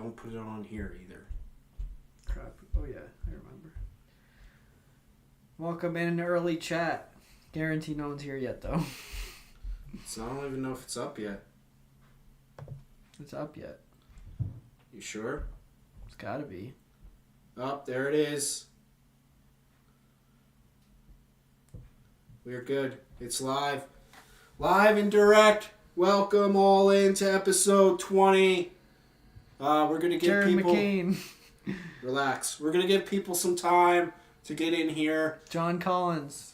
don't put it on here either. Crap. Oh yeah, I remember. Welcome in early chat. Guarantee no one's here yet though. So I don't even know if it's up yet. It's up yet. You sure? It's gotta be. Up, there it is. We're good. It's live. Live and direct. Welcome all into episode 20. We're going to give Jared people... McCain. Relax. We're going to give people some time to get in here. John Collins.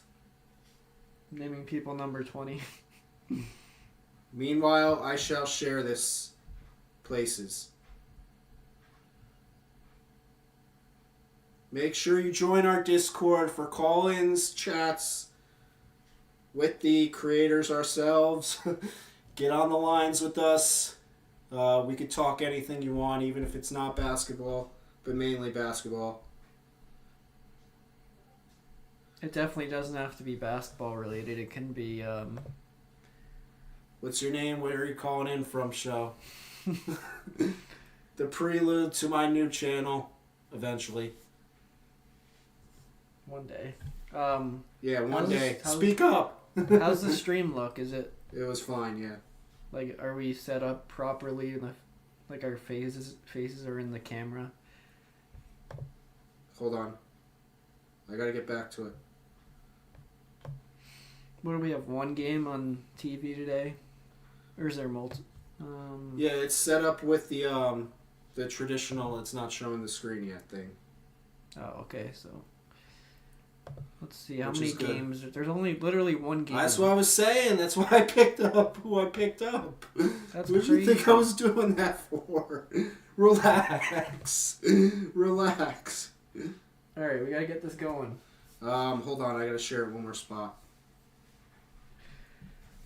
Naming people number 20. Meanwhile, I shall share this places. Make sure you join our Discord for call-ins, chats with the creators ourselves. Get on the lines with us. We could talk anything you want, even if it's not basketball, but mainly basketball. It definitely doesn't have to be basketball related. It can be, What's your name? Where are you calling in from, show? The prelude to my new channel, eventually. one day. Yeah, one How's day. this- Speak up! How's the stream look? Is it, It was fine, yeah. like, are we set up properly? Like, our faces are in the camera? Hold on. I gotta get back to it. What do we have? One game on TV today? Or is there multi? Yeah, it's set up with the traditional, it's not showing the screen yet thing. Oh, okay, so... Let's see, how Which many is good. games? There's only literally one game. That's what I was saying. That's why I picked up who I picked up. That's What do you think crazy. I was doing that for? Relax. Relax. Alright, we gotta get this going. Hold on. I gotta share it one more spot.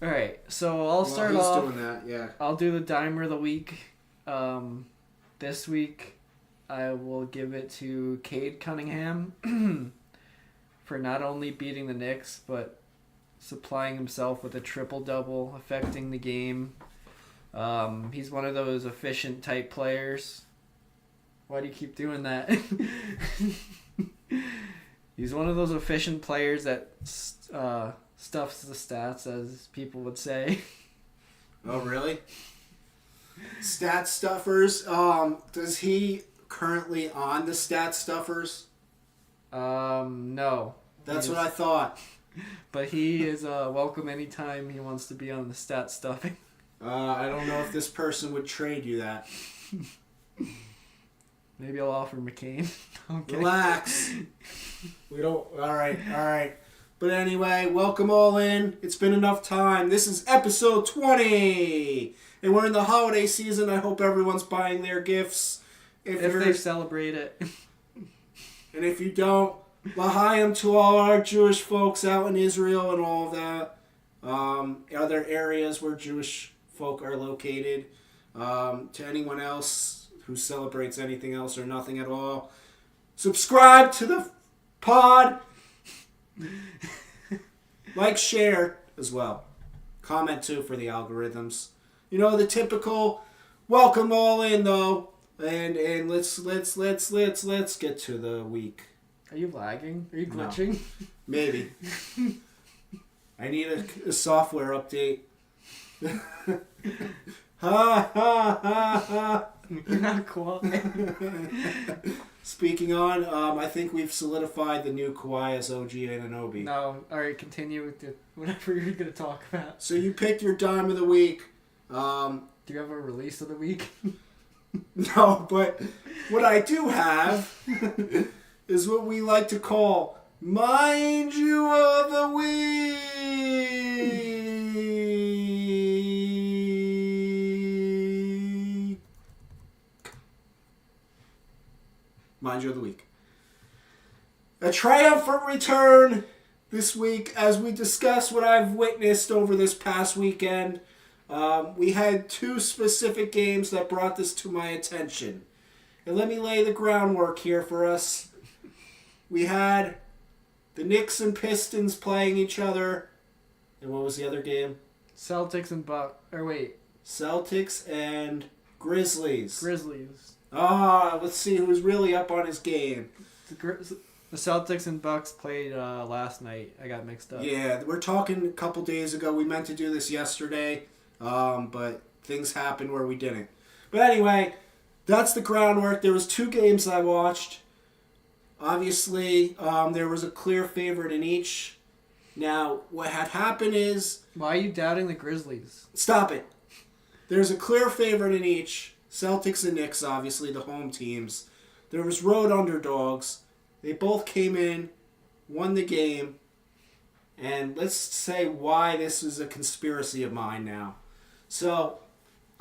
Alright, so I'll start he's off. doing that, yeah. I'll do the Dimer of the Week. This week, I will give it to Cade Cunningham for not only beating the Knicks, but supplying himself with a triple-double, affecting the game. He's one of those efficient type players. Why do you keep doing that? He's one of those efficient players that stuffs the stats, as people would say. Oh, really? Stat Stuffers. Does he currently on the Stat Stuffers? No. That's He what I is- thought. But he is welcome anytime he wants to be on the stat stuffing. I don't know if this person would trade you that. Maybe I'll offer McCain. Okay. Relax. We don't. All right. But anyway, welcome all in. It's been enough time. This is episode 20, and we're in the holiday season. I hope everyone's buying their gifts. If you're- they celebrate it. and if you don't, l'chaim to all our Jewish folks out in Israel and all of that. Other areas where Jewish folk are located. To anyone else who celebrates anything else or nothing at all, subscribe to the pod. Like, share as well. Comment too for the algorithms. You know, the typical welcome all in though. And let's get to the week. Are you lagging? Are you No. glitching? Maybe. I need a software update. Ha ha ha ha. You're not quiet. Speaking on, I think we've solidified the new Kawhi as OG Anunoby. No. Alright, continue with whatever you're going to talk about. So you picked your dime of the week. Do you have a release of the week? No, but what I do have is what we like to call Mind You of the Week. Mind You of the Week. A triumphant return this week as we discuss what I've witnessed over this past weekend. We had two specific games that brought this to my attention. And let me lay the groundwork here for us. We had the Knicks and Pistons playing each other. And what was the other game? Celtics and Celtics and Grizzlies. Grizzlies. Let's see who's really up on his game. The Celtics and Bucks played last night. I got mixed up. Yeah, we're talking a couple days ago. We meant to do this yesterday, but things happened where we didn't. But anyway, that's the groundwork. There was 2 games I watched. Obviously, there was a clear favorite in each. Now, what had happened is... Why are you doubting the Grizzlies? Stop it. There's a clear favorite in each. Celtics and Knicks, obviously, the home teams. There was road underdogs. They both came in, won the game, and let's say why this is a conspiracy of mine now. So,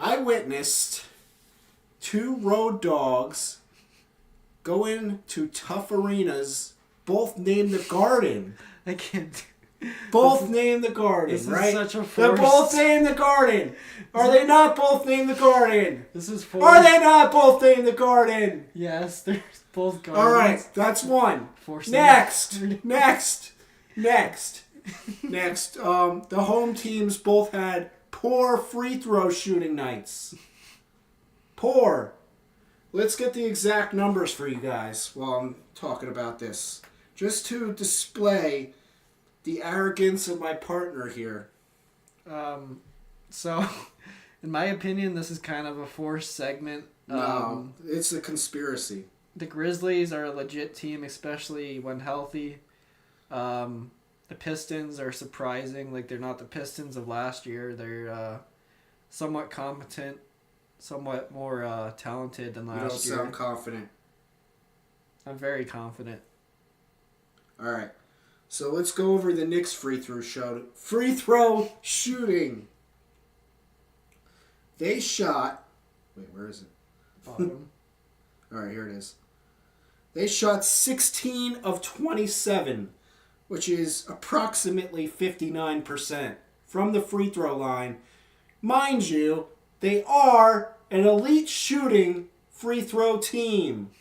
I witnessed 2 road dogs go into tough arenas, both named the Garden. I can't. Both named the Garden, This is right? such a They're forced- both named the Garden. Are they not both named the Garden? This is Are they not both named the Garden? Yes, they're both gardens. All right, that's one. Forcing Next. it. Next. The home teams both had poor free throw shooting nights. Poor. Let's get the exact numbers for you guys while I'm talking about this. Just to display the arrogance of my partner here. So, in my opinion, this is kind of a forced segment. No, it's a conspiracy. The Grizzlies are a legit team, especially when healthy. The Pistons are surprising. Like, they're not the Pistons of last year. They're somewhat competent, somewhat more talented than You don't last year. sound confident. I'm very confident. All right. So let's go over the Knicks free throw shooting. They shot... Wait, where is it? Bottom. All right, here it is. They shot 16 of 27, which is approximately 59% from the free throw line. Mind you, they are an elite shooting free throw team.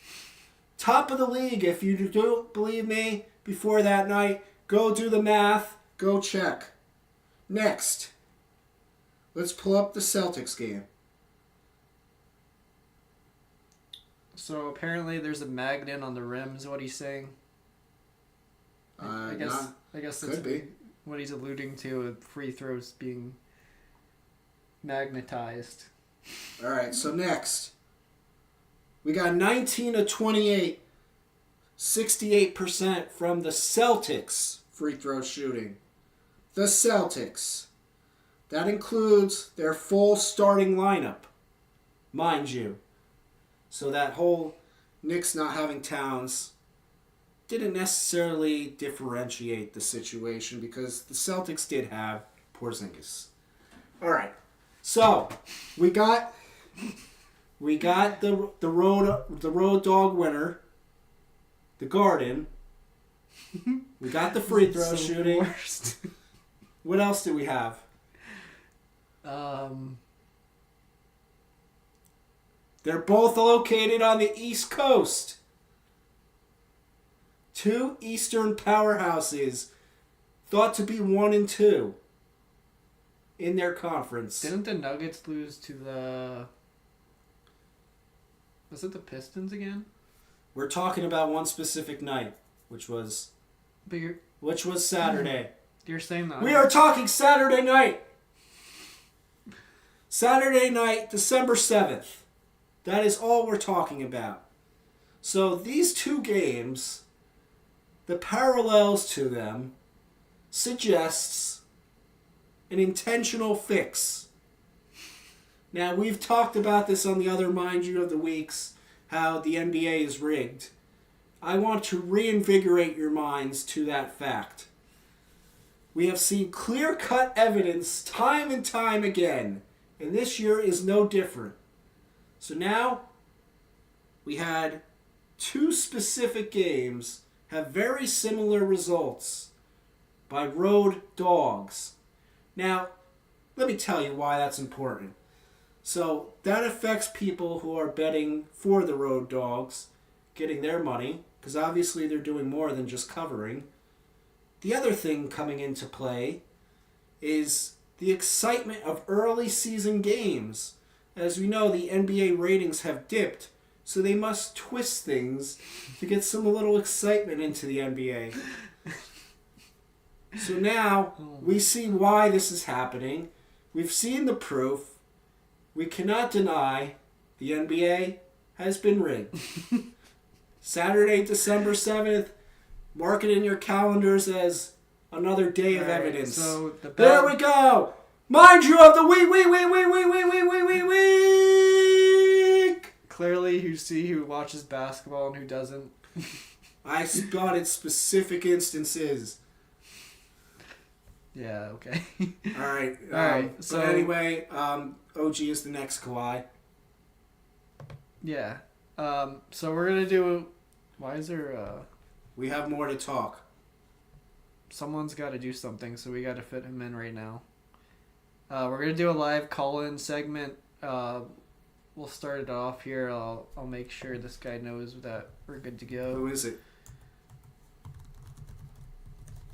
Top of the league, if you don't believe me, before that night, go do the math, go check. Next, let's pull up the Celtics game. So apparently there's a magnet on the rim, is what he's saying. I guess that's could be. what he's alluding to with free throws being magnetized. All right, so next, we got 19 of 28, 68% from the Celtics free throw shooting. The Celtics. That includes their full starting lineup, mind you. So that whole Knicks not having Towns didn't necessarily differentiate the situation because the Celtics did have Porzingis. All right. So, we got the road dog winner, the Garden. We got the free throw So shooting. worst. What else do we have? They're both located on the East Coast. 2 Eastern powerhouses, thought to be 1 and 2 in their conference. Didn't the Nuggets lose to the... Was it the Pistons again? We're talking about one specific night, which was But Saturday. you're saying that... We are talking Saturday night. Saturday night, December 7th. That is all we're talking about. So these 2 games, the parallels to them suggests an intentional fix. Now, we've talked about this on the other Mind You of the Weeks, how the NBA is rigged. I want to reinvigorate your minds to that fact. We have seen clear-cut evidence time and time again, and this year is no different. So now, we had 2 specific games have very similar results by road dogs. Now, let me tell you why that's important. So, that affects people who are betting for the road dogs, getting their money, because obviously they're doing more than just covering. The other thing coming into play is the excitement of early season games. As we know, the NBA ratings have dipped so they must twist things to get some little excitement into the NBA. So now we see why this is happening. We've seen the proof. We cannot deny the NBA has been rigged. Saturday, December 7th. Mark it in your calendars as another day of evidence. So there we go. Mind you of the week. Clearly, you see who watches basketball and who doesn't. I spotted specific instances. Yeah, okay. All right. So but anyway, OG is the next Kawhi. Yeah. So we're going to do... Why is there... We have more to talk. Someone's got to do something, so we got to fit him in right now. We're going to do a live call-in segment. We'll start it off here. I'll make sure this guy knows that we're good to go. Who is it?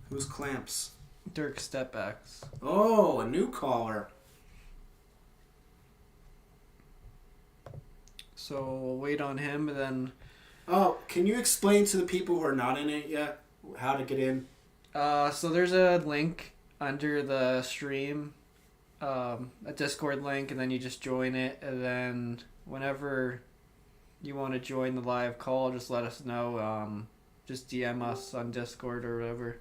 Who's Clamps? Dirk Stepbacks. Oh, a new caller. So we'll wait on him, and then... Oh, can you explain to the people who are not in it yet how to get in? So there's a link under the stream, a Discord link, and then you just join it, and then whenever you want to join the live call, just let us know. Just DM us on Discord or whatever.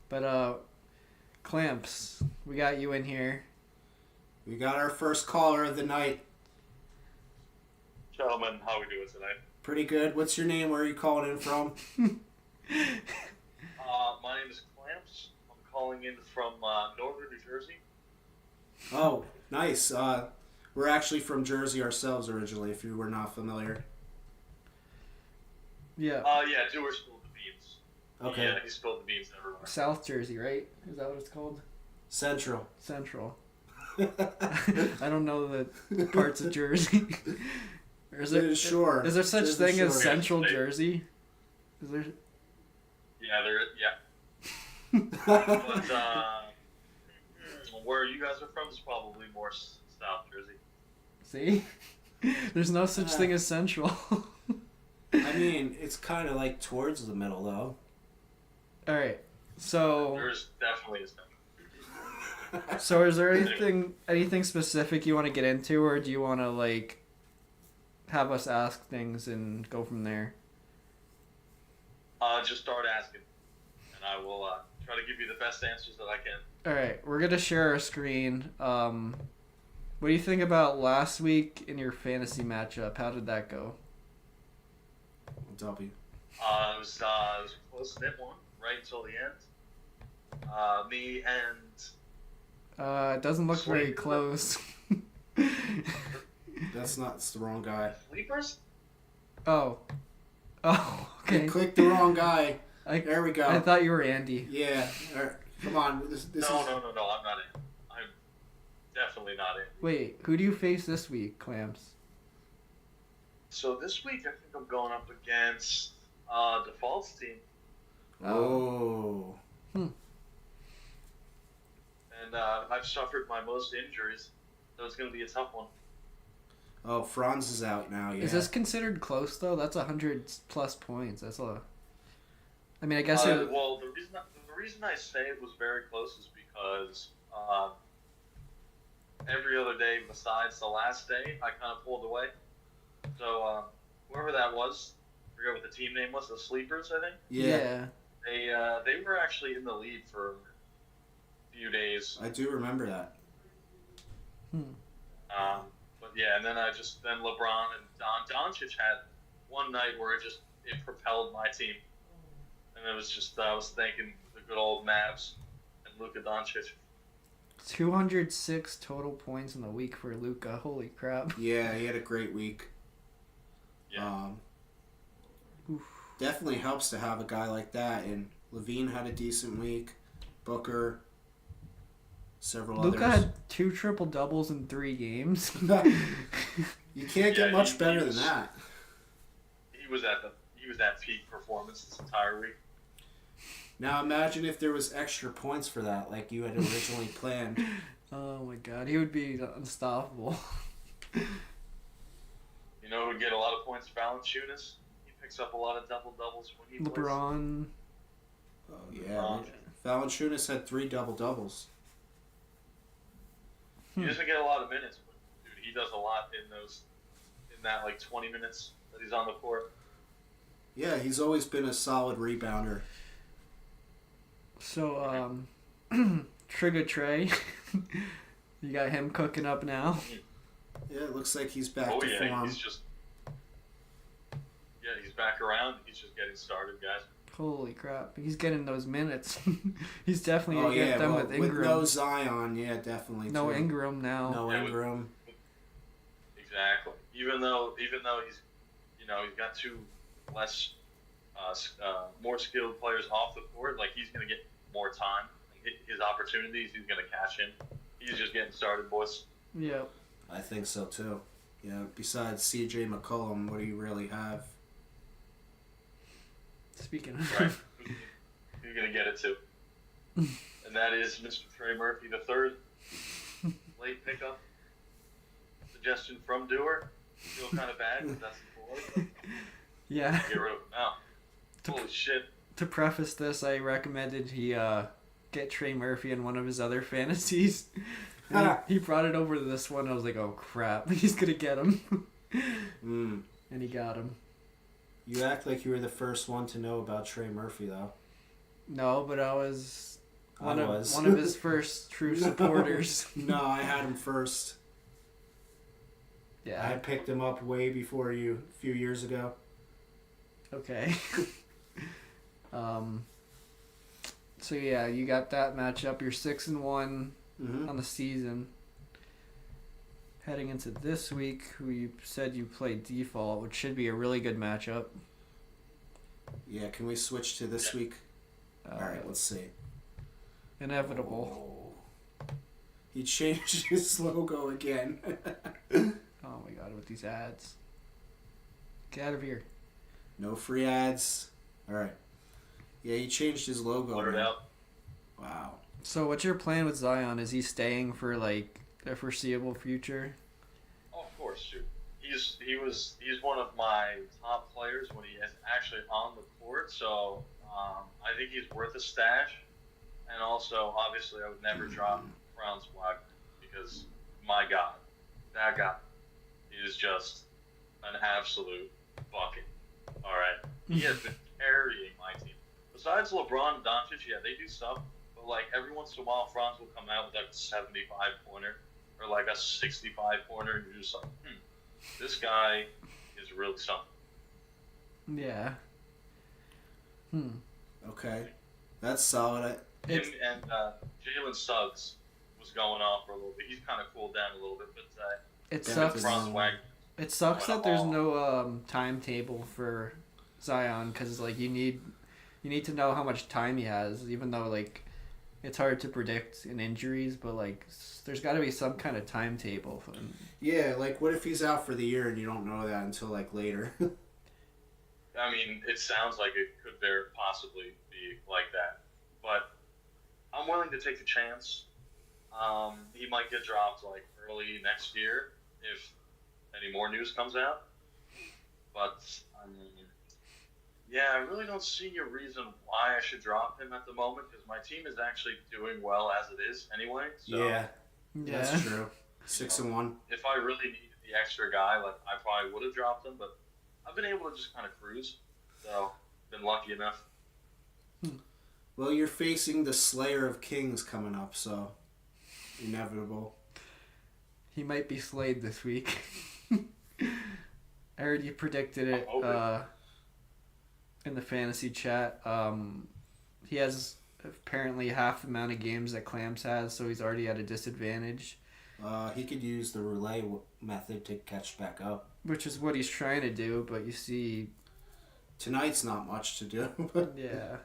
But Clamps, we got you in here. We got our first caller of the night. Gentlemen, how are we doing tonight? Pretty good. What's your name? Where are you calling in from? My name is Clamps. I'm calling in from northern New Jersey. Oh, nice. We're actually from Jersey ourselves originally, if you were not familiar. Yeah. Yeah, Dewar spilled the beans. Okay. Yeah, he spilled the beans everywhere. South Jersey, right? Is that what it's called? Central. Central. I don't know the parts of Jersey. Or is there, Sure. Is there such Jersey thing as Shore. Central Jersey? Is there? Yeah. But where you guys are from is probably more South Jersey. See? There's no such thing as Central. I mean, it's kind of like towards the middle, though. Alright, so... There's definitely a Central. So is there anything specific you want to get into, or do you want to, like, have us ask things and go from there? Just start asking, and I will try to give you the best answers that I can. Alright, we're going to share our screen. What do you think about last week in your fantasy matchup? How did that go? W. It was close to one, right until the end. Me and... It doesn't look very close. That's the wrong guy. Sleepers? Oh, okay. You clicked the wrong guy. There we go. I thought you were Andy. Yeah. All right. Come on. This No, I'm not in. I'm definitely not in. Wait, who do you face this week, Clamps? So this week, I think I'm going up against Default's team. Oh. And I've suffered my most injuries, so it's going to be a tough one. Oh, Franz is out now, yeah. Is this considered close, though? That's 100+ points. That's a... I mean, I guess Well, the reason I say it was very close is because every other day besides the last day, I kind of pulled away. So whoever that was, I forget what the team name was, the Sleepers, I think? Yeah. They were actually in the lead for a few days. I do remember that. But yeah, and then LeBron and Doncic had one night where it propelled my team. And it was just, I was thanking the good old Mavs and Luka Doncic. 206 total points in the week for Luka. Holy crap. Yeah, he had a great week. Yeah. Definitely helps to have a guy like that. And Levine had a decent week. Booker. Several Luka others. had 2 triple-doubles in 3 games. You can't get much better than that. He was at peak performance this entire week. Now imagine if there was extra points for that, like you had originally planned. Oh my god, he would be unstoppable. You You know who'd get a lot of points? Valanciunas. He picks up a lot of double doubles when he plays. LeBron. Oh yeah, Valanciunas had 3 double doubles. He doesn't get a lot of minutes, but dude, he does a lot in that like 20 minutes that he's on the court. Yeah, he's always been a solid rebounder. So, Trigger Trey. You got him cooking up now. Yeah, it looks like he's back Oh to yeah, form. he's back around. He's just getting started, guys. Holy crap. He's getting those minutes. He's definitely Oh going to get yeah, them well, with Ingram. no Zion, yeah, definitely. No too. Ingram now. No Yeah, Ingram. Exactly. Even though he's he's got 2 less more skilled players off the court, like he's gonna get more time. His opportunities, he's gonna cash in. He's just getting started, boys. Yep. I think so too. Yeah. Besides C.J. McCollum, what do you really have? Speaking of. Right. Who's gonna get it to? And that is Mr. Trey Murphy the third. Late pickup. Suggestion from Dewar. Feel kind of bad because that's the boy. Yeah. Get rid of him now. Holy shit. To preface this, I recommended he get Trey Murphy in one of his other fantasies. And he brought it over to this one. I was like, oh crap, he's gonna get him. Mm. And he got him. You act like you were the first one to know about Trey Murphy, though. No, but I was one I of was. one of his first true No. supporters. No, I had him first. Yeah. I picked him up way before you, a few years ago. Okay. So yeah, you got that matchup. You're 6-1 Mm-hmm. on the season. Heading into this week, who you said you played default, which should be a really good matchup. Yeah, can we switch to this week? Uh, All right, let's see. Inevitable. Oh. He changed his logo again. Oh my god, with these ads. Get out of here. No free ads. All right. Yeah, he changed his logo. Blur it man. out. Wow. So what's your plan with Zion? Is he staying for like a foreseeable future? Oh, of course, dude. He's one of my top players when he is actually on the court. So I think he's worth a stash. And also, obviously, I would never drop Franz Wagner because my God, that guy is just an absolute bucket. All right, he has been carrying my team. Besides LeBron and Doncic, yeah, they do stuff. But like every once in a while, Franz will come out with like a 75-pointer or like a 65-pointer, and you're just like, this guy is really something. Yeah. Okay. That's solid. Him and Jalen Suggs was going off for a little bit. He's kind of cooled down a little bit, but It Yeah, sucks. Franz Wagner. It sucks that there's no timetable for Zion because like you need to know how much time he has, even though like it's hard to predict in injuries, but like there's got to be some kind of timetable. Yeah, like what if he's out for the year and you don't know that until like later? I mean, it sounds like it could very possibly be like that, but I'm willing to take the chance. He might get dropped like early next year if any more news comes out. But I mean, yeah, I really don't see a reason why I should drop him at the moment because my team is actually doing well as it is anyway. So Yeah, that's true. 6-1. if I really needed the extra guy, like I probably would have dropped him, but I've been able to just kind of cruise. So been lucky enough. Well, you're facing the Slayer of Kings coming up, so inevitable. He might be slayed this week. I heard you predicted it I'm hoping. in the fantasy chat. He has apparently half the amount of games that Clams has, so he's already at a disadvantage. He could use the roulette method to catch back up. Which is what he's trying to do, but you see, Tonight's not much to do. But yeah.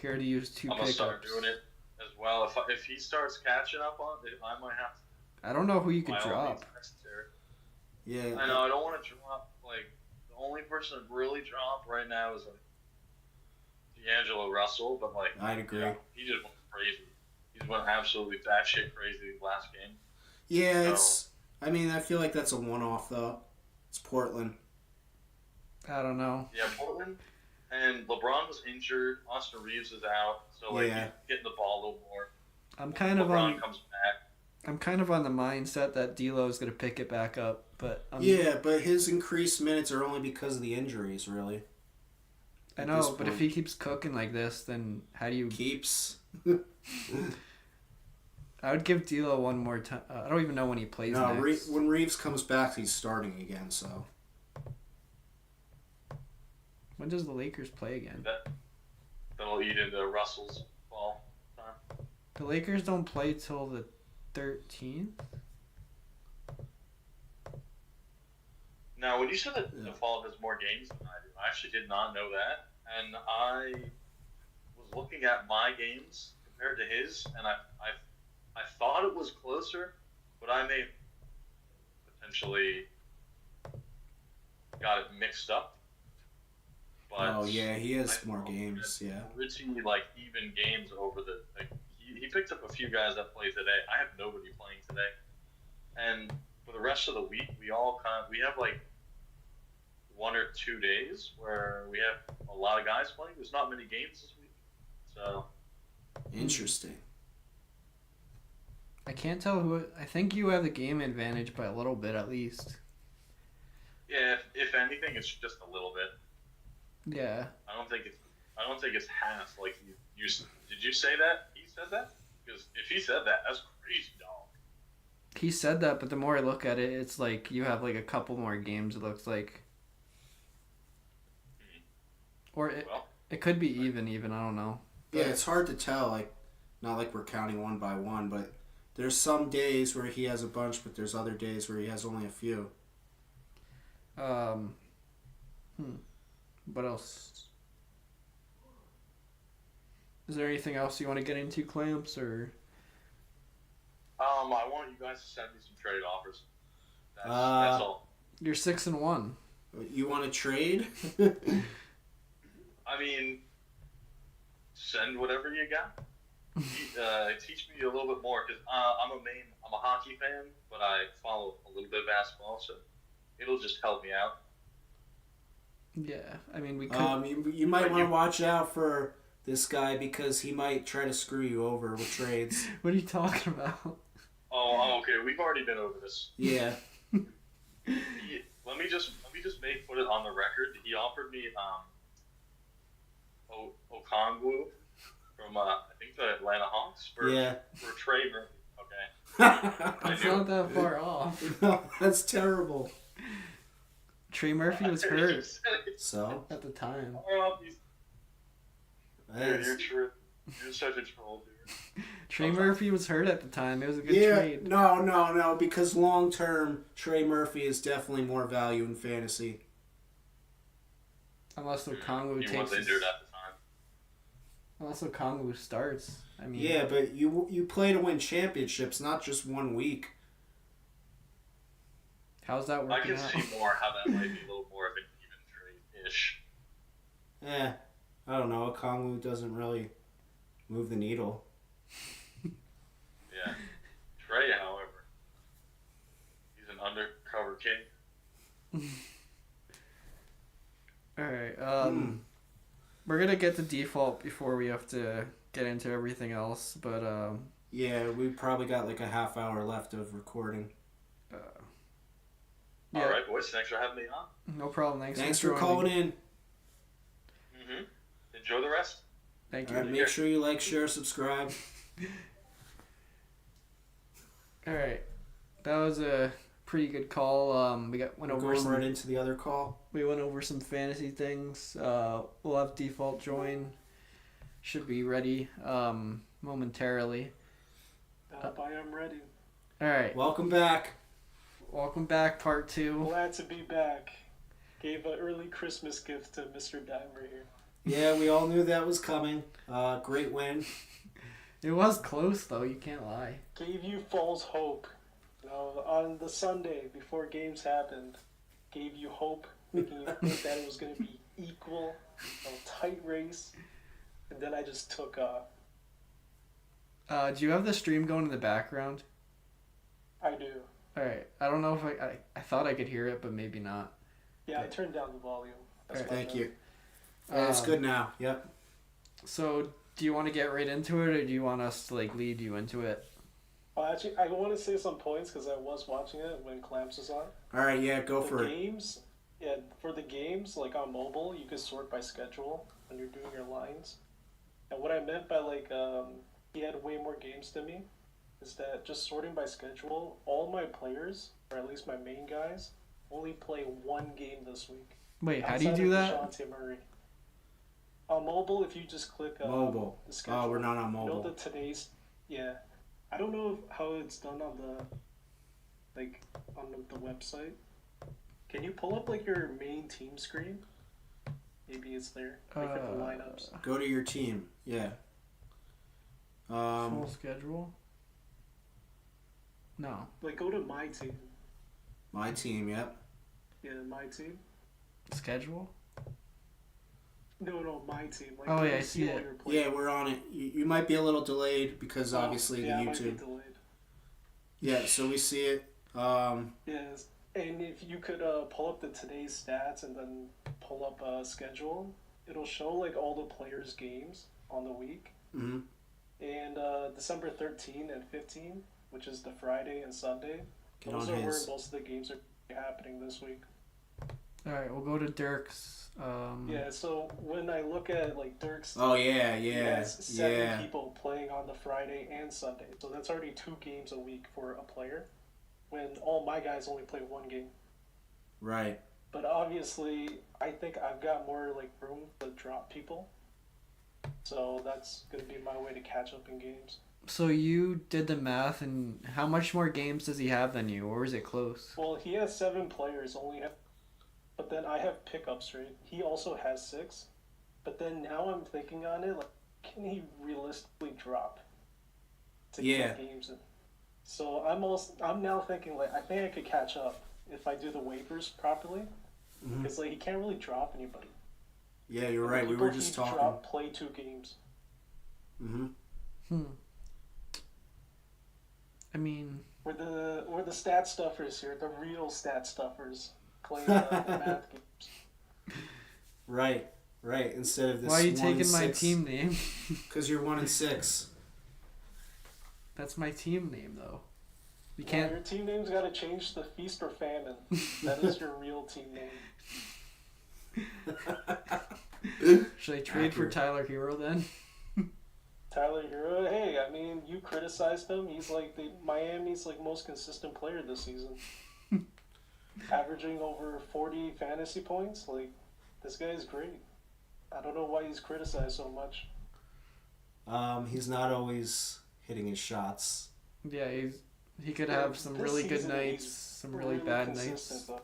He already used 2 I'm gonna pickups. start doing it as well. If he starts catching up on it, I might have to. I don't know who you could by all drop. means, necessary. yeah, I know I don't want to drop like the only person to really drop right now is like D'Angelo Russell, but like I'd agree. yeah, he just went crazy. He just went absolutely batshit crazy last game. Yeah, So- it's. I mean, I feel like that's a one-off though. It's Portland. I don't know. Yeah, Portland. And LeBron was injured. Austin Reeves is out, so like Yeah. he's getting the ball a little more. I'm kind of LeBron on. comes back. I'm kind of on the mindset that D'Lo is gonna pick it back up, but Yeah, but his increased minutes are only because of the injuries, really. I at know. this But if point. he keeps cooking like this, then how do you? Keeps. I would give D'Lo one more time. I don't even know when he plays No, next. when Reeves comes back, he's starting again. So When does the Lakers play again? That'll eat into Russell's ball time. The Lakers don't play till the 13th. Now, when you said that Yeah. the Fall has more games than I do, I actually did not know that. And I was looking at my games compared to his, and I thought it was closer, but I may potentially got it mixed up. But oh yeah, he has I more thought games. that Yeah. Pretty like even games over the like he picked up a few guys that play today. I have nobody playing today, and for the rest of the week we have like 1 or 2 days where we have a lot of guys playing. There's not many games this week, so Interesting. I can't tell who. I think you have the game advantage by a little bit at least. yeah. If anything, it's just a little bit. Yeah. I don't think it's half. Like you did you say that? He said that? Because if he said that, that's crazy, dog. He said that, but the more I look at it, it's like you have like a couple more games. It looks like, or Well, it could be even. I don't know. Yeah, it's hard to tell. Like, not like we're counting one by one, but there's some days where he has a bunch, but there's other days where he has only a few. What else? Is there anything else you want to get into, Clamps, or? I want you guys to send me some trade offers. That's all. You're 6-1. You want to trade? I mean, send whatever you got. Teach me a little bit more because I'm a hockey fan, but I follow a little bit of basketball, so it'll just help me out. Yeah, I mean we could. You might want to watch out for this guy because he might try to screw you over with trades. What are you talking about? Oh, okay. We've already been over this. Yeah. Let me just put it on the record. He offered me Okongwu from I think the Atlanta Hawks for Trey Murphy. Okay. It's not that far off. No, that's terrible. Trey Murphy was hurt So? at the time. You're true. You're such a troll, dude. Trey Murphy was hurt at the time. It was a good Yeah, trade. no, because long term, Trey Murphy is definitely more value in fantasy. Unless Okongwu He takes. was injured at the time. Unless Okongwu starts. I mean. Yeah, but you play to win championships, not just 1 week. How's that I working can out? see more how that might be a little more of an even trade-ish. I don't know. Okongwu doesn't really move the needle. Yeah. Trey, however, he's an undercover king. All right. We're gonna get to default before we have to get into everything else, but Yeah, we probably got like a half hour left of recording. Yeah. All right, boys. Thanks for having me on. No problem. Thanks for joining. calling in. Enjoy the rest. Thank All you. right, make sure you like, share, subscribe. All right, that was a pretty good call. Went We're over going some. right into the other call. We went over some fantasy things. We'll have default join. Should be ready momentarily. I am ready. All right, Welcome back. welcome back, part 2. Glad to be back. Gave an early Christmas gift to Mr. Dimer here. Yeah, we all knew that was coming. Great win. It was close though. You can't lie. Gave you false hope. You know, on the Sunday before games happened, gave you hope, making you think that it was going to be equal, a tight race, and then I just took off. Do you have the stream going in the background? I do. All right. I don't know if I thought I could hear it, but maybe not. Yeah, I turned down the volume. That's Alright. my Thank bad. you. It's Um, good now. Yep. So, do you want to get right into it, or do you want us to like lead you into it? Oh, actually, I want to say some points because I was watching it when Clamps was on. All right. Yeah. Go The for it. games, yeah, for the games, like on mobile, you can sort by schedule when you're doing your lines. And what I meant by he had way more games than me, is that just sorting by schedule, all my players, or at least my main guys, only play one game this week. Wait, how do you Outside do of that? DeJounte Murray. On mobile, if you just click Mobile. the schedule. Oh, we're not on You know mobile. the today's, yeah. I don't know how it's done on the website. Can you pull up like your main team screen? Maybe it's there. Like for the lineups. Go to your team. Yeah. Full schedule. No. Like go to my team. My team. Yep. Yeah, my team. Schedule. No, my team. Like, Oh, go yeah, and I see all it. your players. Yeah, we're on it. You might be a little delayed because obviously yeah, the I might be YouTube. delayed. Yeah. So we see it. Yes, and if you could pull up the today's stats and then pull up a schedule, it'll show like all the players' games on the week. Mm-hmm. And December 13 and 15, which is the Friday and Sunday, Get those on are where his. most of the games are happening this week. All right, we'll go to Dirk's. Yeah, so when I look at like Dirk's, Oh yeah, he yeah, has 7 yeah. people playing on the Friday and Sunday, so that's already 2 games a week for a player. When all my guys only play 1 game. Right. But obviously, I think I've got more like room to drop people. So that's gonna be my way to catch up in games. So you did the math, and how much more games does he have than you, or is it close? Well, he has 7 players but then I have pickups, right? He also has 6. But then now I'm thinking on it, like, can he realistically drop to Yeah. get games in? So I'm now thinking like I think I could catch up if I do the waivers properly. Mhm. Because like he can't really drop anybody. Yeah, you're The right. We people were just he talking. dropped play 2 games. Mm-hmm. I mean, We're the stat stuffers here, the real stat stuffers playing the math games. Right. Right. Instead of this. why are you taking my team name? Because you're 1-6. That's my team name, though. You Well, can't. your team name's got to change to Feast or Famine. That is your real team name. Should I trade for Accurate. Tyler Hero then? Tyler Hero, hey, I mean, you criticized him. He's like Miami's like most consistent player this season, averaging over 40 fantasy points. Like, this guy is great. I don't know why he's criticized so much. He's not always hitting his shots. Yeah, he could Yeah, have some this really good season nights, he's some really bad consistent, nights.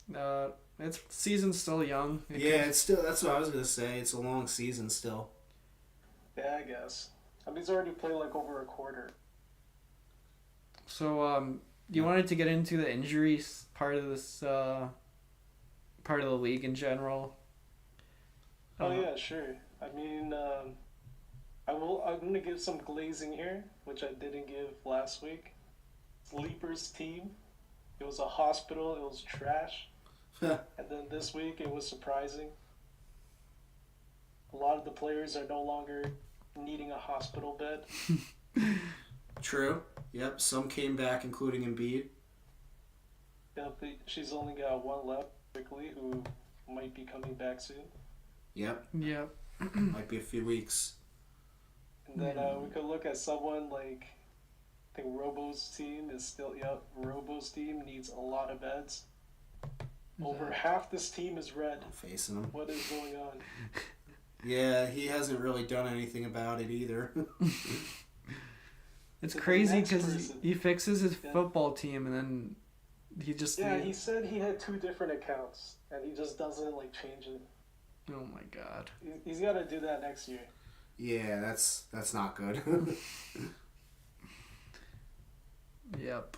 though. It's season's still young. It Yeah, could- it's still. That's what I was gonna say. It's a long season still. Yeah, I guess. I mean, he's already played like over a quarter. So you wanted to get into the injuries part of this part of the league in general. Oh yeah, sure. I mean, I'm gonna give some glazing here, which I didn't give last week. Leaper's team. It was a hospital. It was trash. And then this week it was surprising. A lot of the players are no longer needing a hospital bed. True. Yep. Some came back, including Embiid. Yep, she's only got 1 left, quickly, who might be coming back soon. Yep. Yep. Might be a few weeks. And then we could look at someone like, I think Robo's team is still, Robo's team needs a lot of beds. Over half this team is red. I'm facing him. What is going on? Yeah, he hasn't really done anything about it either. It's To the crazy next because person. he fixes his Yeah. football team and then he just Yeah, he said he had 2 different accounts, and he just doesn't like change it. oh my god. He's got to do that next year. Yeah, that's not good. Yep.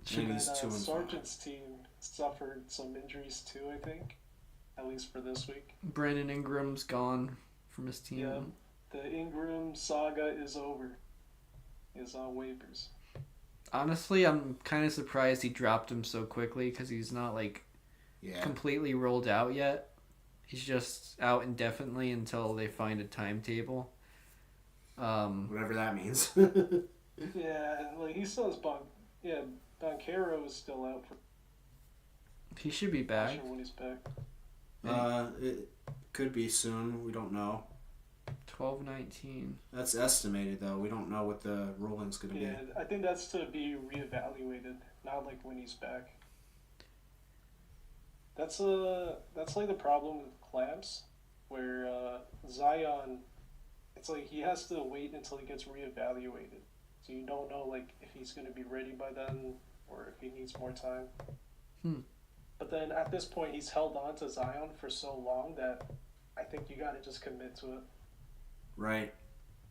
And And he's 2-5. Sargent's team suffered some injuries too, I think, at least for this week. Brandon Ingram's gone from his team. Yeah, the Ingram saga is over. is on waivers. Honestly, I'm kind of surprised he dropped him so quickly because he's not like Yeah. completely rolled out yet. He's just out indefinitely until they find a timetable. Whatever that means. Yeah, like he still has Boncaro is still out for. He should be Not back. sure when he's back. It could be soon. We don't know. 12-19. That's estimated though. We don't know what the ruling's gonna Yeah, I think that's to be reevaluated, not like when he's back. That's like the problem with clamps, where Zion, it's like he has to wait until he gets reevaluated, so you don't know like if he's gonna be ready by then or if he needs more time. But then at this point, he's held on to Zion for so long that I think you gotta just commit to it. Right.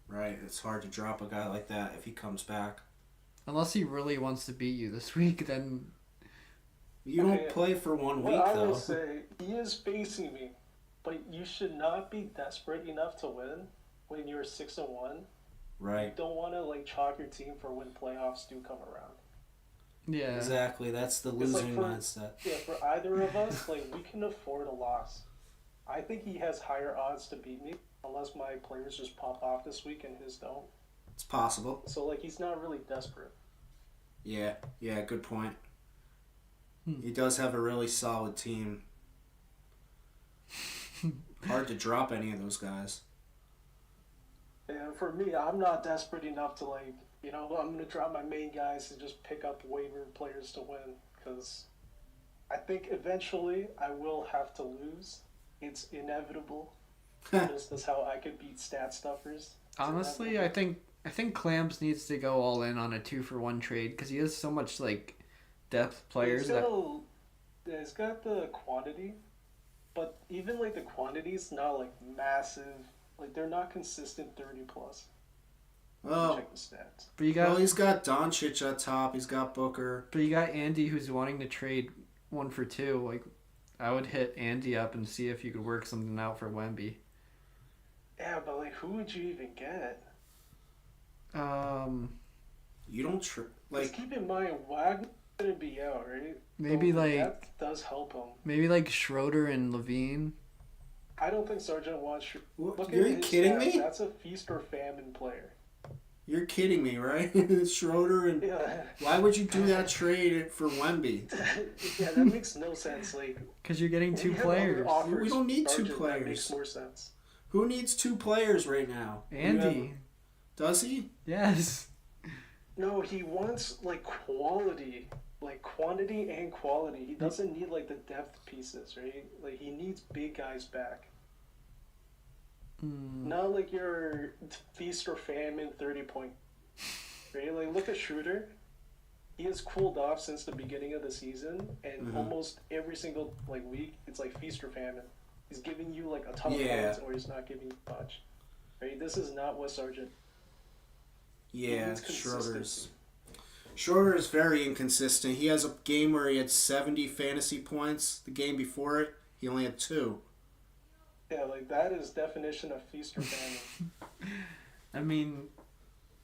Right. It's hard to drop a guy like that if he comes back. Unless he really wants to beat you this week, then You don't Okay, play for 1 What week I though. will say, he is facing me, but you should not be desperate enough to win when you're 6-1. You Right. don't want to like chalk your team for when playoffs do come around. yeah. Exactly. That's the It's like losing for- mindset. Yeah, for either of us, like we can afford a loss. I think he has higher odds to beat me unless my players just pop off this week and his don't. It's possible. So like he's not really desperate. Yeah. Yeah. Good point. He does have a really solid team. Hard to drop any of those guys. And for me, I'm not desperate enough to like, I'm gonna drop my main guys and just pick up waiver players to win because I think eventually I will have to lose. It's inevitable. Just as how I could beat stat stuffers. It's Honestly, inevitable. I think Clams needs to go all in on a 2-for-1 trade because he has so much like depth players that He's got the quantity, but even like the quantity's not like massive. Like they're not consistent 30 plus. Oh, Check the stats. but you well, got he's got Doncic at top. He's got Booker. Andy who's wanting to trade 1 for 2. Like I would hit Andy up and see if you could work something out for Wemby. Yeah, but like who would you even get? You don't Just like. keep in mind Wagner's gonna be out, right? Maybe So like that does help him. Schroeder and Levine. I don't think Sargent wants. What, Look you're at his kidding stats. me? That's a feast or famine player. You're kidding me, right? Schroeder and. Yeah, Why would you do that trade for Wemby? yeah, that makes no sense. Like Because you're getting when 2 you have players. other offers We don't need two Sargent, players. That makes more sense. Who needs 2 players right now? You have- Andy. Does he? Yes. No, he wants like quality, like quantity and quality. He doesn't need like the depth pieces, right? Like he needs big guys back. Not like your feast or famine 30-point. Right? Like look at Schroeder. He has cooled off since the beginning of the season, and almost every single like week it's like feast or famine. He's giving you like a ton of Yeah. points, or he's not giving you much. Right? This is not what Sargent. Yeah, needs consistency. Schroeder's very inconsistent. He has a game where he had 70 fantasy points. The game before it, he only had 2. Yeah, like that is definition of feast or famine. I mean,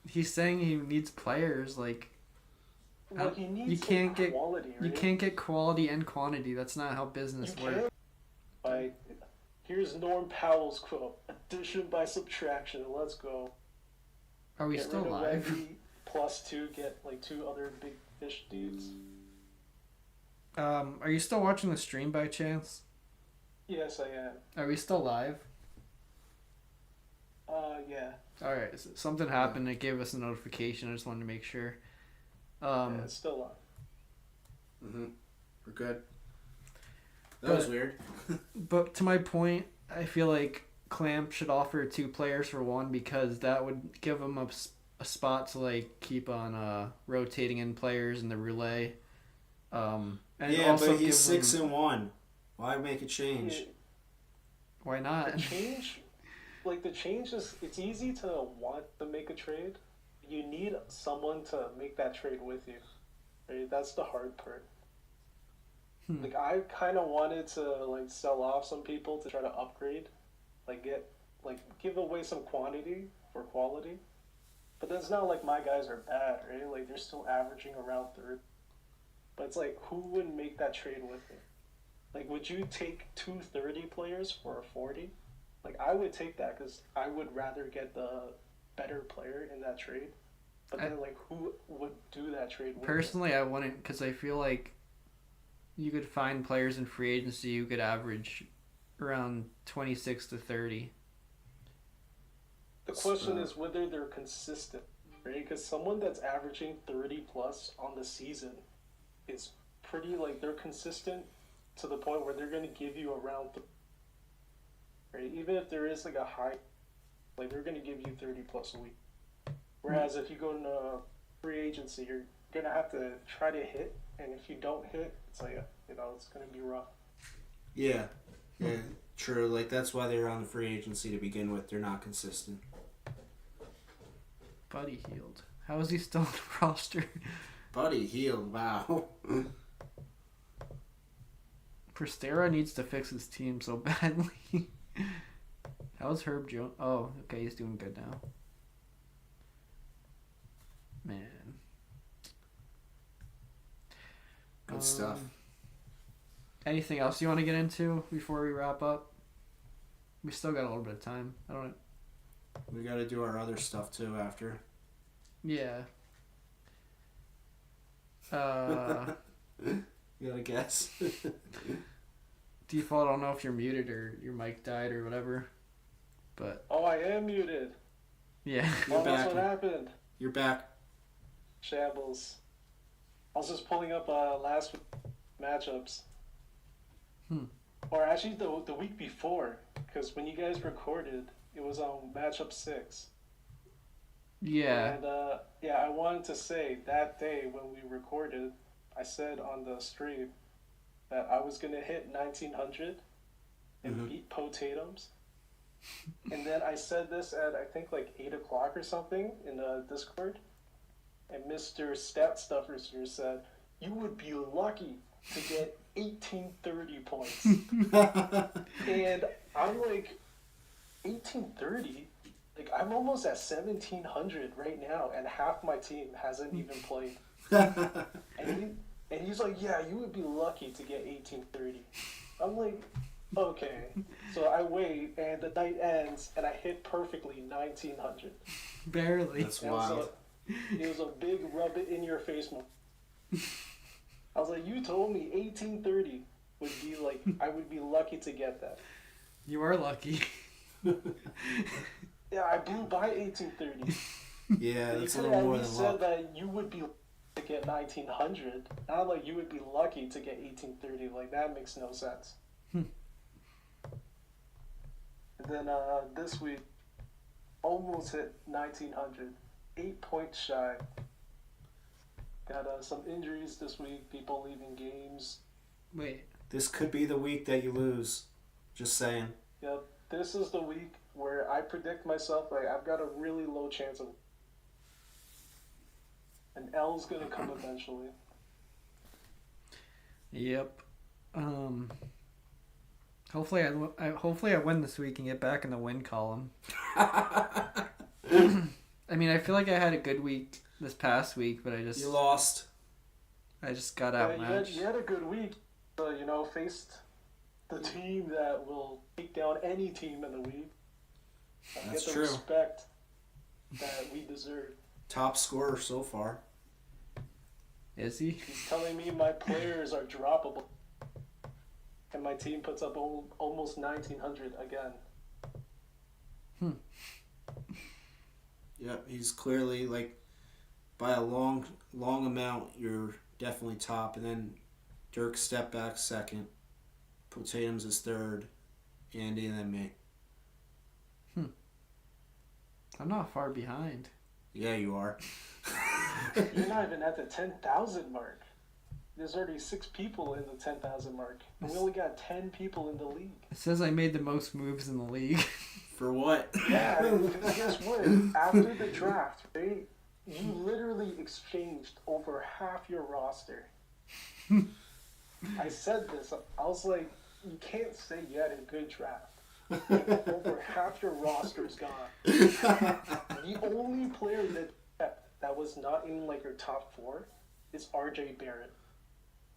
he's saying he needs players. Like Well, he needs you can't like, get quality, right? you can't get quality and quantity. That's not how business You works. can't. By here's Norm Powell's quote: "Addition by subtraction." Let's go. Are we Get still rid of live? Wemby, +2, get like 2 other big fish dudes. Are you still watching the stream by chance? Yes, I am. Are we still live? Yeah. All right. Something happened. It gave us a notification. I just wanted to make sure. Yeah, it's still on. We're good. That was But- weird. But to my point, I feel like Clamp should offer 2 players for 1 because that would give him a spot to like keep on rotating in players in the roulette. And Yeah, also but he's give him- 6-1. Why make a change? Yeah, Why not? the change is it's easy to want to make a trade. You need someone to make that trade with you. Right? That's the hard part. Like I kind of wanted to like sell off some people to try to upgrade, like give away some quantity for quality. But that's not like my guys are bad, right? Like they're still averaging around third. But it's like, who would make that trade with me? Like, would you take 230 players for a 40? Like, I would take that because I would rather get the better player in that trade. But then, like, who would do that trade with me? Personally, I wouldn't, because I feel like you could find players in free agency who could average around 26 to 30. The question is whether they're consistent, right? Because someone that's averaging 30 plus on the season is pretty, like, they're consistent to the point where they're going to give you around, right? Even if there is, like, a high, like, they're going to give you 30 plus a week. Whereas if you go into free agency, you're going to have to try to hit, and if you don't hit, it's like, it's going to be rough. Yeah, true. Like, that's why they're on the free agency to begin with. They're not consistent. Buddy Hield. How is he still on the roster? Buddy Hield, wow. Prestera needs to fix his team so badly. How's Herb Jones? Oh, okay, he's doing good now. Man. Good stuff. Anything else you want to get into before we wrap up? We still got a little bit of time. We got to do our other stuff too after. Yeah. You got to guess. Default, I don't know if you're muted or your mic died or whatever. But Oh, I am muted. yeah. You're That's back. what happened. You're back. Shambles. I was just pulling up last week matchups. Or actually the week before, because when you guys recorded, it was on matchup 6. Yeah. And I wanted to say that day when we recorded, I said on the stream that I was gonna hit 1900 and beat Potatoes. And then I said this at I think like 8 o'clock or something in the Discord. And Mr. Stat Stuffers here said, "You would be lucky to get 1830 points." And I'm like, 1830? Like, I'm almost at 1700 right now, and half my team hasn't even played. And he's like, "Yeah, you would be lucky to get 1830. I'm like, okay. So I wait, and the night ends, and I hit perfectly 1900. Barely. That's And wild. so it was a big rub it in your face moment. I was like, you told me 1830 would be like, I would be lucky to get that. You are lucky. Yeah, I blew by 1830. Yeah, You that's a could little at more least than said luck. that you would be lucky to get 1900. Not like you would be lucky to get 1830. Like, that makes no sense. And then this week, almost hit 1900. 8 points shy. Got some injuries this week, people leaving games. Wait. This could be the week that you lose. Just saying. Yep, this is the week where I predict myself, like, I've got a really low chance of... An L's gonna come eventually. Yep. Hopefully I win this week and get back in the win column. I mean, I feel like I had a good week this past week, but You lost. I just got Yeah, outmatched. you had a good week. Faced the team that will take down any team in the league. That's get the true. respect that we deserve. Top scorer so far. Is he? He's telling me my players are droppable. And my team puts up almost 1900 again. Yep, he's clearly, like, by a long amount, you're definitely top. And then Dirk stepped back second. Potatoes is third. Andy and then me. I'm not far behind. Yeah, you are. You're not even at the 10,000 mark. There's already 6 people in the 10,000 mark. And we only got 10 people in the league. It says I made the most moves in the league. For what? Yeah, because guess what? After the draft, right? You literally exchanged over half your roster. I said this. I was like, you can't say you had a good draft. Over half your roster's gone. The only player that was not in like your top 4 is RJ Barrett,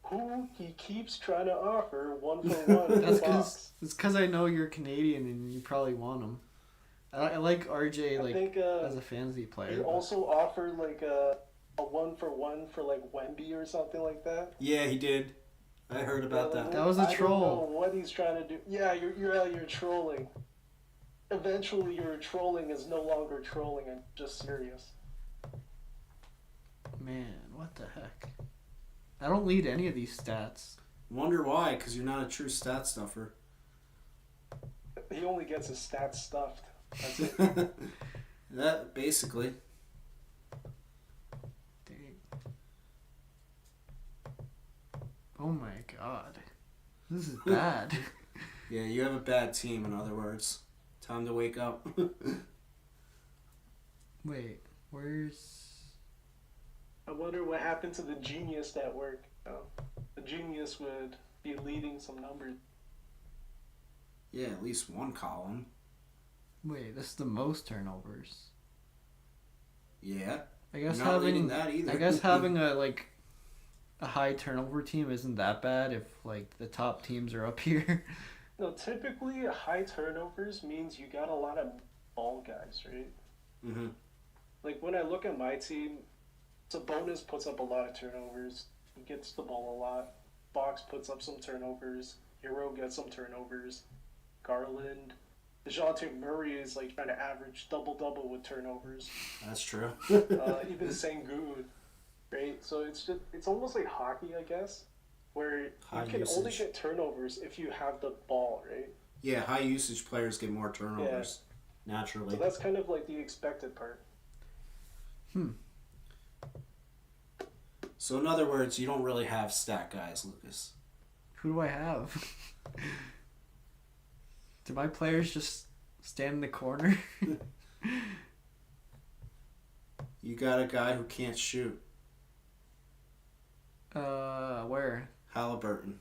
who he keeps trying to offer 1-for-1 in the That's box. because I know you're Canadian and you probably want him. I like RJ I think as a fantasy he player. But also offered like a 1-for-1 for like Wemby or something like that. Yeah, he did. I heard about Yeah, like, that. That was a I troll. don't know what he's trying to do. Yeah, you're trolling. Eventually, your trolling is no longer trolling and just serious. Man, what the heck? I don't lead any of these stats. Wonder why? Because you're not a true stat stuffer. He only gets his stats stuffed. That's it. That basically. Dang. Oh my god. This is bad. Yeah, you have a bad team. In other words, time to wake up. Wait, where's... I wonder what happened to the genius at work. The genius would be leading some numbers. Yeah, at least one column. Wait, this is the most turnovers. Yeah. I guess You're not leading having... that either. I guess having a high turnover team isn't that bad if like the top teams are up here. No, typically high turnovers means you got a lot of ball guys, right? Mm-hmm. Like when I look at my team, Sabonis puts up a lot of turnovers. He gets the ball a lot. Fox puts up some turnovers. Hero gets some turnovers. Garland. DeJounte Murray is like trying to average double-double with turnovers. That's true. Even Sengun, right? So it's almost like hockey, I guess, where High you can only usage. get turnovers if you have the ball, right? Yeah, high usage players get more turnovers naturally. So that's kind of like the expected part. So in other words, you don't really have stat guys, Lucas. Who do I have? Do my players just stand in the corner? You got a guy who can't shoot. Where? Halliburton.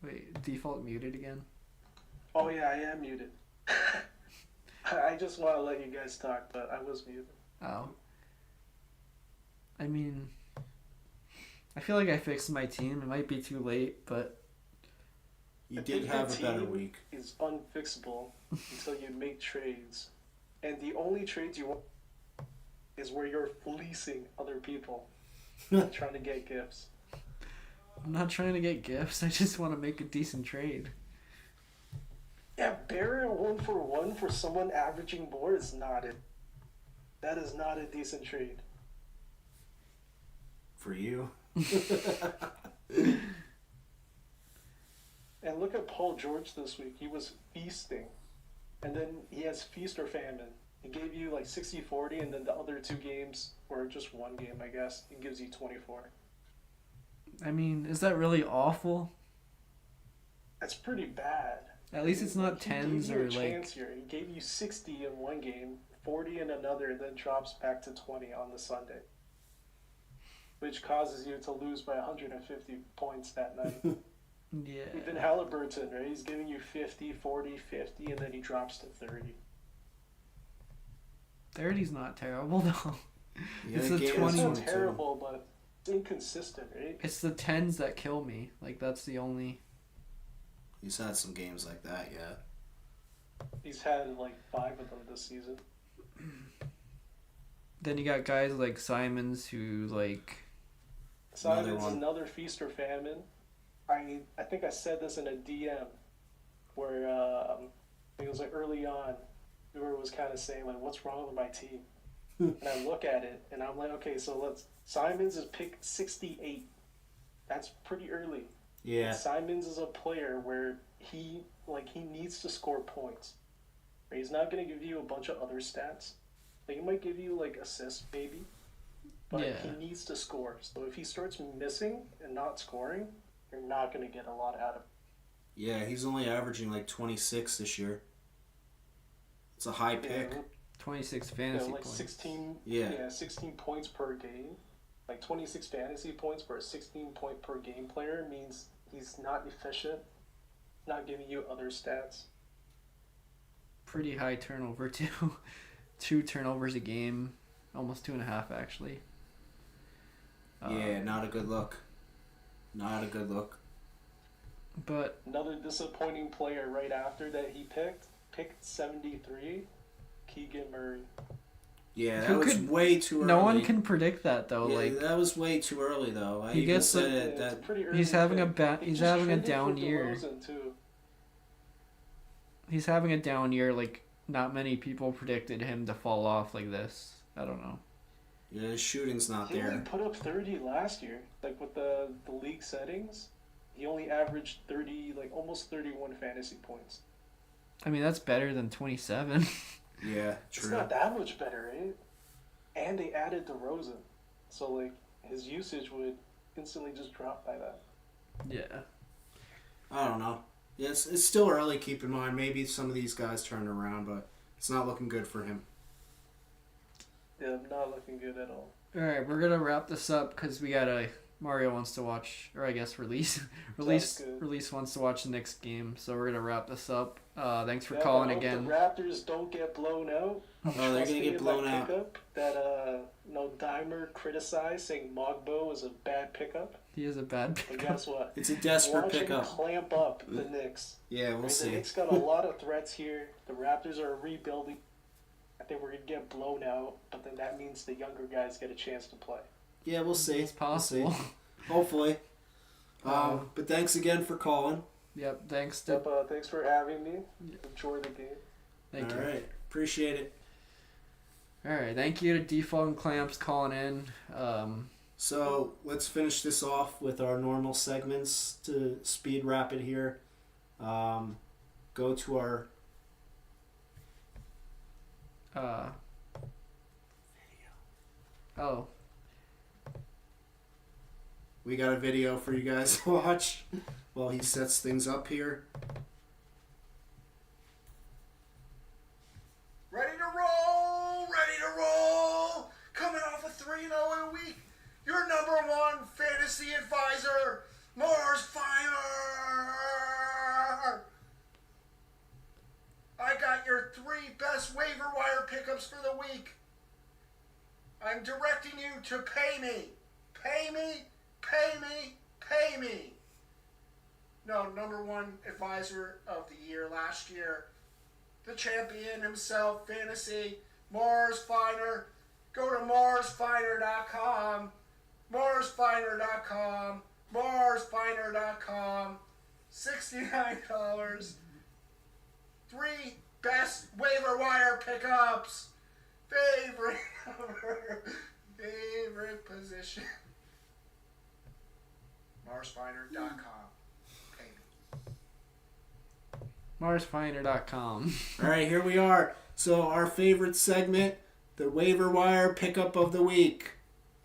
Wait, default muted again? Oh yeah, I am muted. I just want to let you guys talk, but I was muted. Oh. I mean, I feel like I fixed my team. It might be too late, but You I did think have your a better team week. is unfixable until you make trades, and the only trades you want is where you're fleecing other people, trying to get gifts. I'm not trying to get gifts. I just want to make a decent trade. Yeah, Barrett 1-for-1 for someone averaging more is not it. That is not a decent trade. For you. And look at Paul George this week. He was feasting. And then he has feast or famine. He gave you like 60-40, and then the other 2 games, or just one game, I guess, he gives you 24. I mean, is that really awful? That's pretty bad. At least it's not He gave tens you or a like... chance here. He gave you 60 in one game, 40 in another, and then drops back to 20 on the Sunday, which causes you to lose by 150 points that night. Yeah. Even Halliburton, right? He's giving you 50, 40, 50, and then he drops to 30. 30's not terrible, though. You It's had a a game It's 20 not 22. terrible, but it's inconsistent, right? It's the 10s that kill me. Like, that's the only... He's had some games like that, yeah. He's had like 5 of them this season. Then you got guys like Simons who, like... Simon's one. another feast or famine. I think I said this in a DM where I think it was like early on. Viewer was kind of saying like, "What's wrong with my team?" And I look at it and I'm like, "Okay, so Simons is pick 68. That's pretty early." Yeah. Simons is a player where he needs to score points. He's not going to give you a bunch of other stats. Like, he might give you like assists maybe, but Yeah. he needs to score. So if he starts missing and not scoring, you're not going to get a lot out of him. Yeah, he's only averaging like 26 this year. It's a high pick. 26 Yeah, fantasy like points. 16. Yeah. Yeah, 16 points per game. Like 26 fantasy points for a 16 point per game player means he's not efficient. not giving you other stats. Pretty high turnover too. 2 turnovers a game, almost 2.5 actually. Yeah, not a good look. Not a good look. But Another disappointing player right after that he picked 73, Keegan Murray. Yeah, that Who was could- way too early. no one can predict that though. Yeah, Like that was way too early though. I He even gets said Yeah, it, it's that a pretty early he's having a pick. ba- They he's just having a traded for down year. DeRozan, too. he's having a down year. Like not many people predicted him to fall off like this. I don't know. yeah, his shooting's not He only there. put up 30 last year. Like with the league settings, he only averaged 30, like almost 31 fantasy points. I mean that's better than 27. Yeah, It's true. not that much better, right? And they added DeRozan, so like his usage would instantly just drop by that. Yeah. I don't know. Yeah, it's still early, keep in mind. Maybe some of these guys turn around, but it's not looking good for him. Yeah, not looking good at all. All right, we're gonna wrap this up because we got a Mario wants to watch, or I guess release good. wants to watch the next game. So we're gonna wrap this up. Thanks for Yeah, calling I hope again. The Raptors don't get blown out. I'm Oh, they're gonna trusting get in blown that out. pickup that Dimer criticized, saying Mogbo was a bad pickup. He is a bad But pickup. guess what? It's a desperate Watch him pickup. clamp up the Knicks. Yeah, we'll Right? The see. Knicks got a lot of threats here. The Raptors are rebuilding. I think we're gonna get blown out, but then that means the younger guys get a chance to play. Yeah, we'll see. It's possible. We'll see. Hopefully. But thanks again for calling. Yep. Thanks to. Yep, thanks for having me. Enjoy the game. Thank All you. right. Appreciate it. All right. Thank you to Default and Clamps calling in. So let's finish this off with our normal segments to speed wrap it here. Go to our Oh. we got a video for you guys to watch while he sets things up here. Ready to roll! Ready to roll! Coming off a 3-0 in a week, your number one fantasy advisor, Mars Finer! I got your 3 best waiver wire pickups for the week. I'm directing you to pay me. Pay me, pay me, pay me. No, number one advisor of the year last year. The champion himself, fantasy, Mars Finer. Go to marsfiner.com. Marsfiner.com. Marsfiner.com. $69. 3 best waiver wire pickups. Favorite number. Favorite position. Marsfiner.com. Pay me. MarsFinder.com. All right, here we are. So our favorite segment, the waiver wire pickup of the week.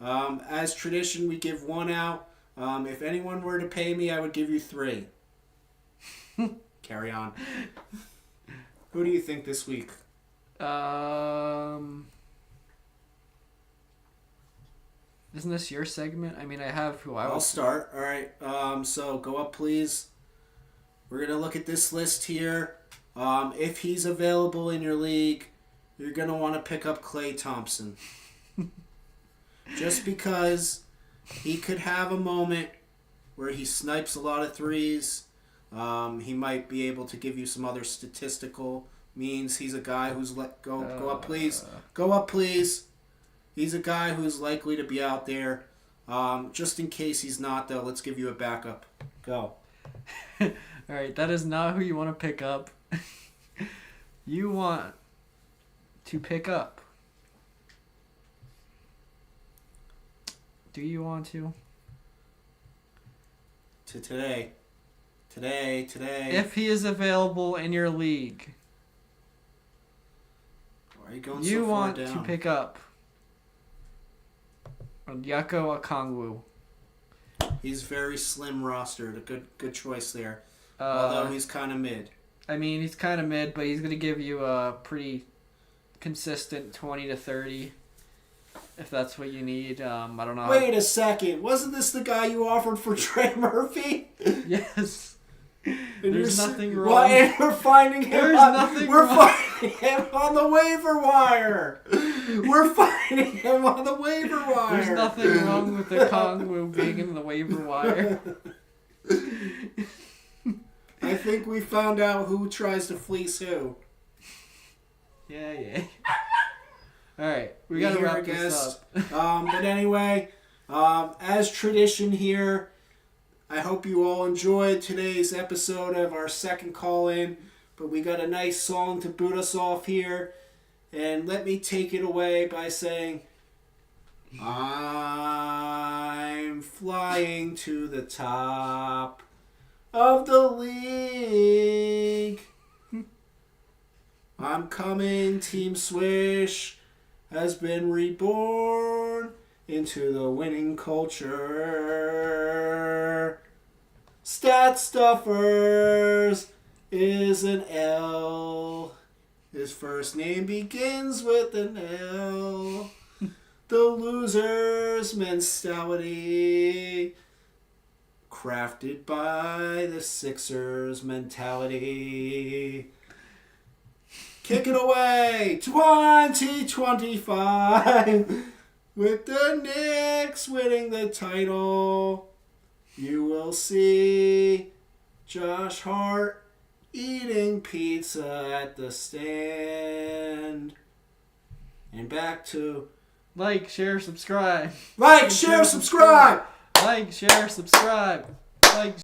As tradition, we give one out. If anyone were to pay me, I would give you 3. Carry on. Who do you think this week? Isn't this your segment? I mean, I have who I I'll was. start. All right. So go up, please. We're gonna look at this list here. If he's available in your league, you're gonna want to pick up Klay Thompson. Just because he could have a moment where he snipes a lot of threes. He might be able to give you some other statistical means. He's a guy who's go up, please. Go up, please. He's a guy who's likely to be out there. Just in case he's not, though, let's give you a backup. Go. All right, that is not who you want to pick up. You want to pick up. Do you want to? To today. Today. If he is available in your league, Why are you going you so far want down? to pick up Onyeka Okongwu. He's very slim rostered. A good choice there. Although he's kind of mid. I mean, he's kind of mid, but he's going to give you a pretty consistent 20 to 30 if that's what you need. I don't know. Wait a second. Wasn't this the guy you offered for Trey Murphy? Yes. There's nothing wrong. Well, and we're finding him. There's on, nothing We're wrong. finding him on the waiver wire. We're finding him on the waiver wire. There's nothing wrong with the Kongwu being in the waiver wire. I think we found out who tries to fleece who. Yeah. Alright, we gotta Here, wrap I this guess. up. But anyway, as tradition here, I hope you all enjoyed today's episode of our second call-in. But we got a nice song to boot us off here. And let me take it away by saying, I'm flying to the top of the league. I'm coming, Team Swish has been reborn into the winning culture. Stat Stuffers is an L. His first name begins with an L. The loser's mentality, crafted by the Sixers mentality. Kick it away, 2025, with the Knicks winning the title. You will see Josh Hart eating pizza at the stand. And back to Like, share, subscribe. like, share, subscribe. Like, share, subscribe. Like,